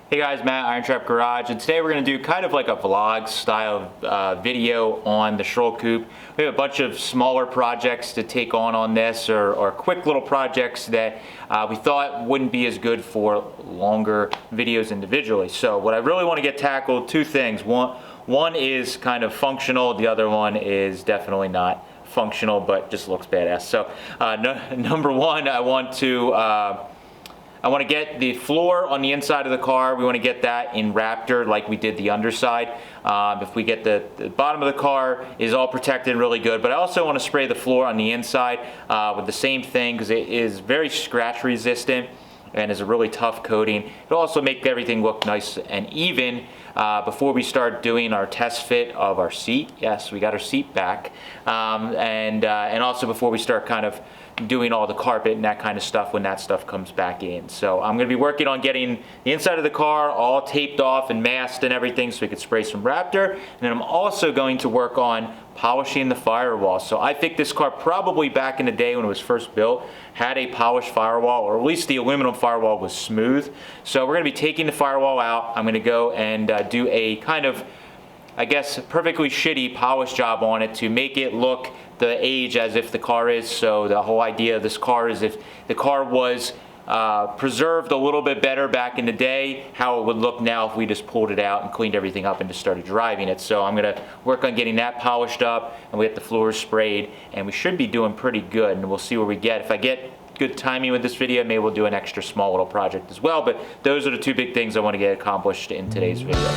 Hey guys, Matt, IronTrap Garage, and today we're going to do kind of like a vlog style video on the Schroll Coupe. We have a bunch of smaller projects to take on this, or quick little projects that we thought wouldn't be as good for longer videos individually. So what I really want to get tackled, two things. One is kind of functional, the other one is definitely not functional, but just looks badass. So number one, I want to get the floor on the inside of the car. We want to get that in Raptor like we did the underside. If we get the bottom of the car is all protected really good, but I also want to spray the floor on the inside with the same thing because it is very scratch resistant and is a really tough coating. It'll also make everything look nice and even before we start doing our test fit of our seat. Yes, we got our seat back. And also before we start kind of doing all the carpet and that kind of stuff when that stuff comes back in. So I'm going to be working on getting the inside of the car all taped off and masked and everything so we could spray some Raptor. And then I'm also going to work on polishing the firewall. So I think this car probably back in the day when it was first built had a polished firewall, or at least the aluminum firewall was smooth. So we're going to be taking the firewall out. I'm going to go and do a kind of, I guess, perfectly shitty polish job on it to make it look the age as if the car is. So the whole idea of this car is if the car was preserved a little bit better back in the day, how it would look now if we just pulled it out and cleaned everything up and just started driving it. So I'm going to work on getting that polished up, and we get the floors sprayed, and we should be doing pretty good, and we'll see where we get. If I get good timing with this video, maybe we'll do an extra small little project as well, but those are the two big things I want to get accomplished in today's video.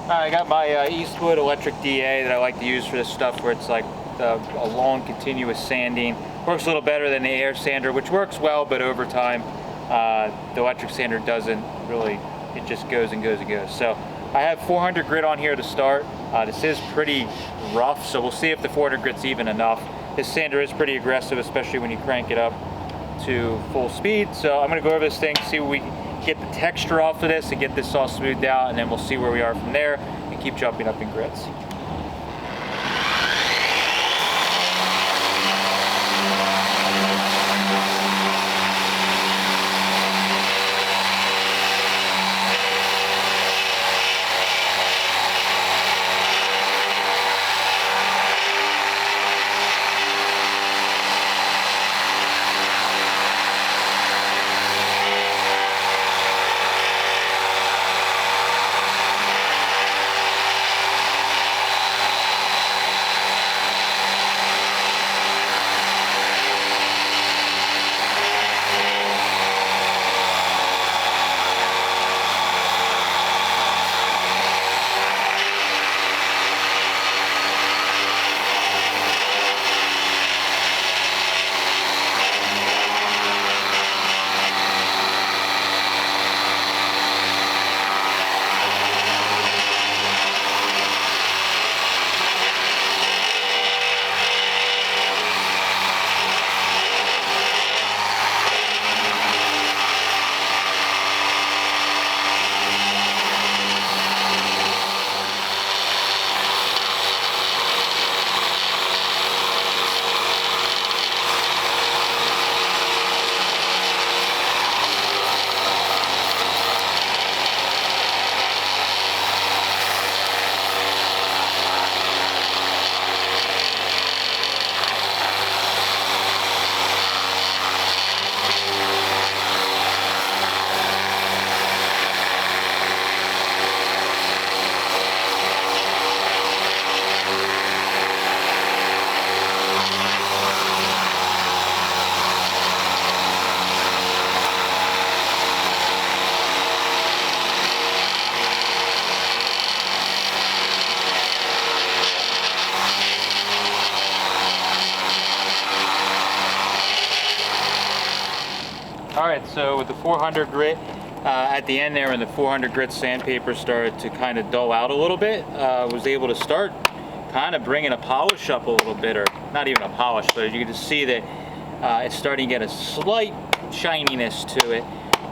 I got my Eastwood electric DA that I like to use for this stuff where it's like a long continuous sanding. Works a little better than the air sander, which works well, but over time the electric sander doesn't really, it just goes and goes and goes. So I have 400 grit on here to start. This is pretty rough, so we'll see if the 400 grit's even enough. This sander is pretty aggressive, especially when you crank it up to full speed. So I'm gonna go over this thing, see what we can get the texture off of this and get this all smoothed out, and then we'll see where we are from there and keep jumping up in grits. Alright, so with the 400 grit, at the end there when the 400 grit sandpaper started to kind of dull out a little bit, was able to start kind of bringing a polish up a little bit, or not even a polish, but you can just see that it's starting to get a slight shininess to it.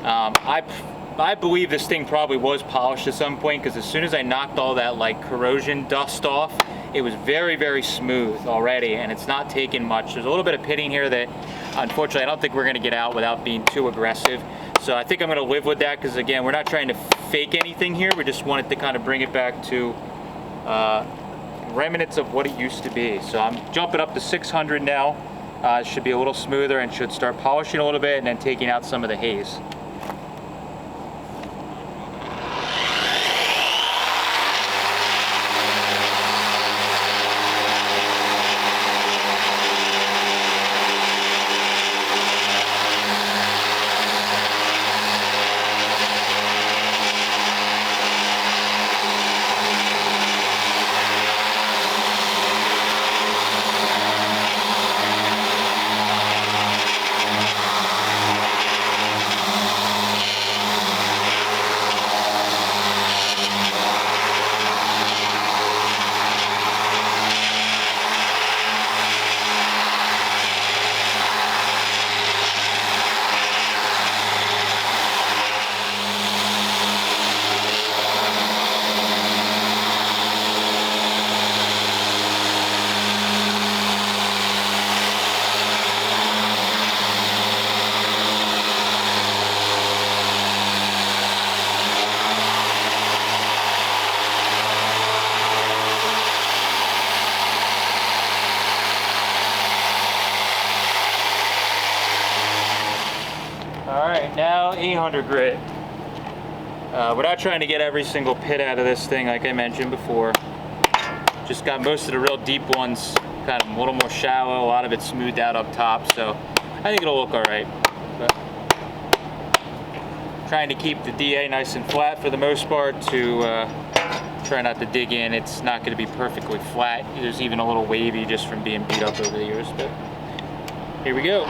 I believe this thing probably was polished at some point, because as soon as I knocked all that like corrosion dust off, it was very, very smooth already, and it's not taking much. There's a little bit of pitting here that unfortunately I don't think we're going to get out without being too aggressive. So I think I'm going to live with that, because again, we're not trying to fake anything here. We just wanted to kind of bring it back to remnants of what it used to be. So I'm jumping up to 600 now. It should be a little smoother and should start polishing a little bit and then taking out some of the haze. Alright, now 800 grit. We're not trying to get every single pit out of this thing like I mentioned before. Just got most of the real deep ones kind of a little more shallow, a lot of it smoothed out up top, so I think it'll look alright. Trying to keep the DA nice and flat for the most part to Try not to dig in. It's not going to be perfectly flat. There's even a little wavy just from being beat up over the years, but here we go.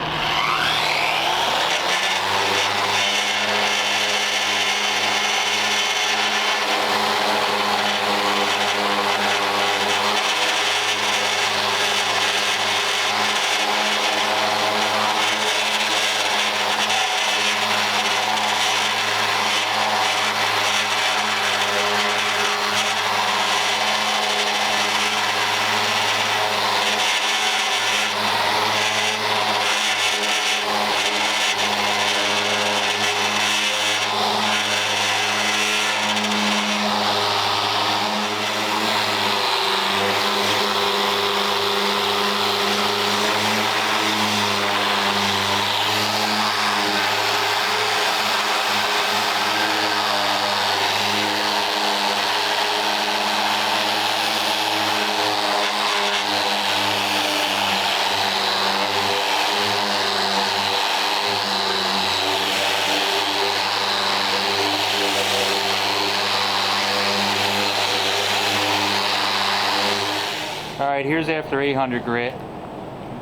Alright, here's after 800 grit.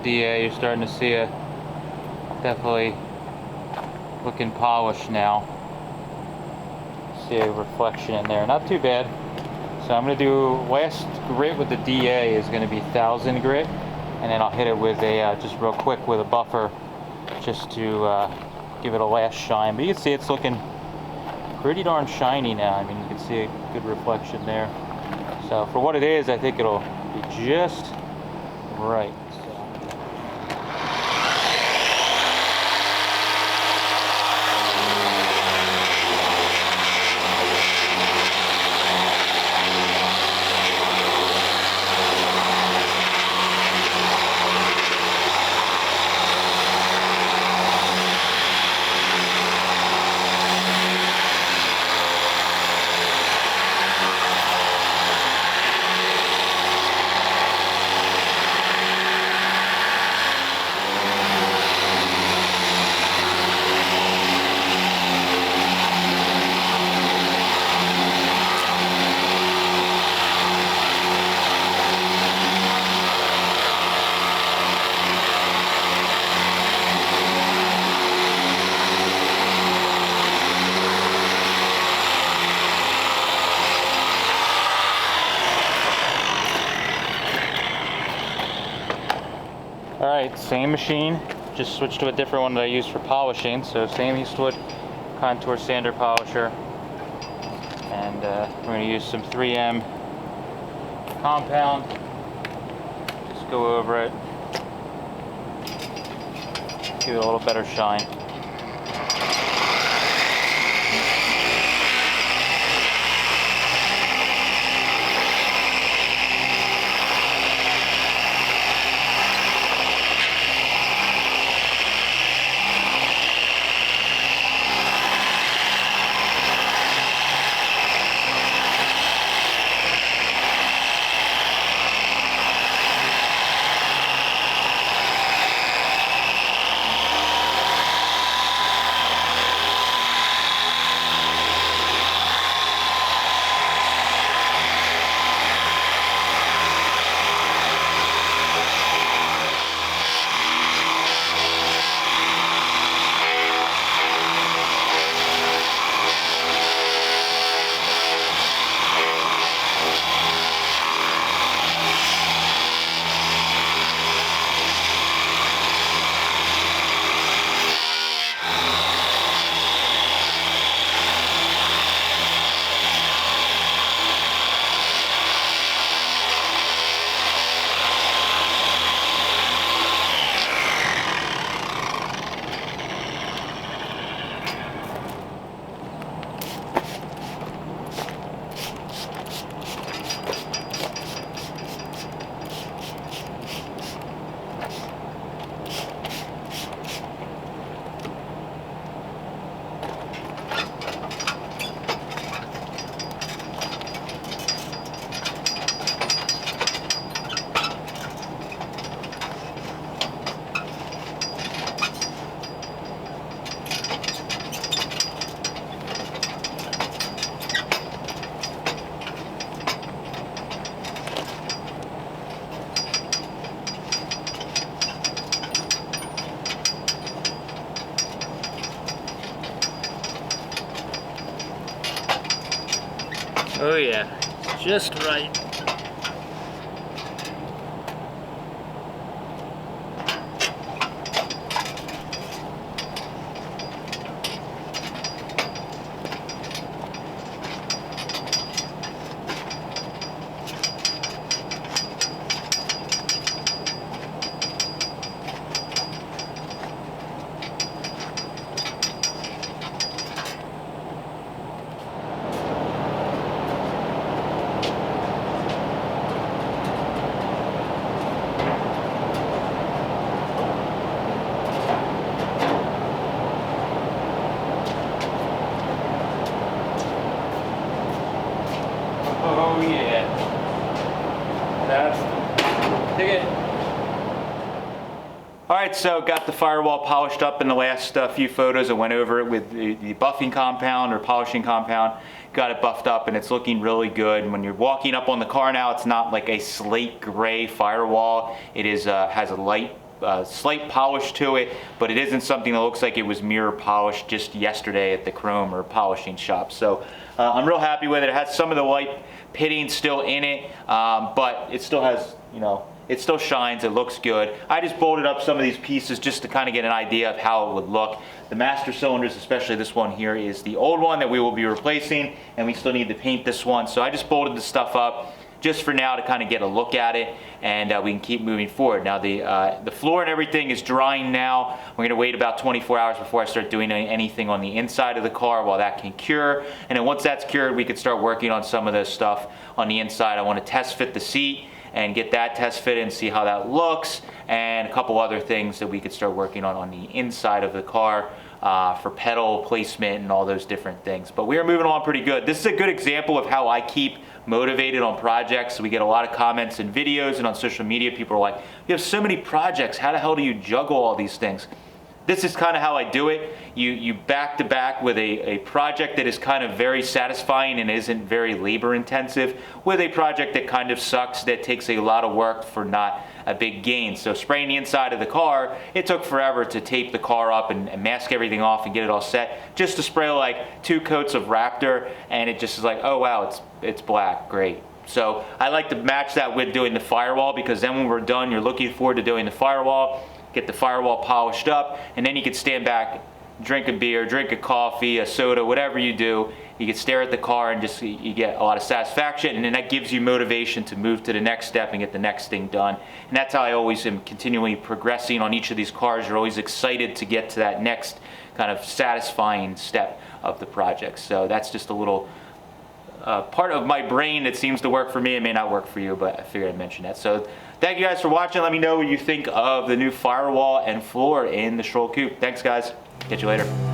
DA, you're starting to see a definitely looking polished now. See a reflection in there, not too bad. So I'm going to do last grit with the DA is going to be 1000 grit, and then I'll hit it with a just real quick with a buffer just to give it a last shine. But you can see it's looking pretty darn shiny now. I mean, you can see a good reflection there. So for what it is, I think it'll be just right. Alright, same machine, just switched to a different one that I use for polishing. So same Eastwood contour sander polisher, and we're going to use some 3M compound. Just go over it, give it a little better shine. yeah, just right. Oh yeah. That's dig it. All right, so got the firewall polished up in the last few photos. I went over it with the buffing compound or polishing compound. Got it buffed up and it's looking really good. When you're walking up on the car now, it's not like a slate gray firewall. It is has a light slight polish to it, but it isn't something that looks like it was mirror polished just yesterday at the chrome or polishing shop. So I'm real happy with it. It has some of the white pitting still in it, but it still has, you know, it still shines, it looks good. I just bolted up some of these pieces just to kind of get an idea of how it would look. The master cylinders, especially this one here, is the old one that we will be replacing, and we still need to paint this one. So I just bolted the stuff up just for now to kind of get a look at it, and we can keep moving forward. Now the floor and everything is drying now. We're gonna wait about 24 hours before I start doing anything on the inside of the car while that can cure. And then once that's cured, we could start working on some of this stuff on the inside. I want to test fit the seat and get that test fit and see how that looks, and a couple other things that we could start working on the inside of the car for pedal placement and all those different things. But we are moving along pretty good. This is a good example of how I keep motivated on projects. We get a lot of comments and videos and on social media. People are like, you have so many projects, how the hell do you juggle all these things? This is kind of how I do it. You back to back with a project that is kind of very satisfying and isn't very labor intensive, with a project that kind of sucks, that takes a lot of work for not a big gain. So spraying the inside of the car, it took forever to tape the car up and mask everything off and get it all set, just to spray like 2 coats of Raptor, and it just is like, oh wow, it's black, great. So I like to match that with doing the firewall, because then when we're done, you're looking forward to doing the firewall, get the firewall polished up, and then you can stand back, drink a beer, drink a coffee, a soda, whatever you do. You can stare at the car and just, you get a lot of satisfaction, and then that gives you motivation to move to the next step and get the next thing done. And that's how I always am continually progressing on each of these cars. You're always excited to get to that next kind of satisfying step of the project. So that's just a little part of my brain that seems to work for me. It may not work for you, but I figured I'd mention that. So thank you guys for watching. Let me know what you think of the new firewall and floor in the Schroll Coupe. Thanks guys. Catch you later.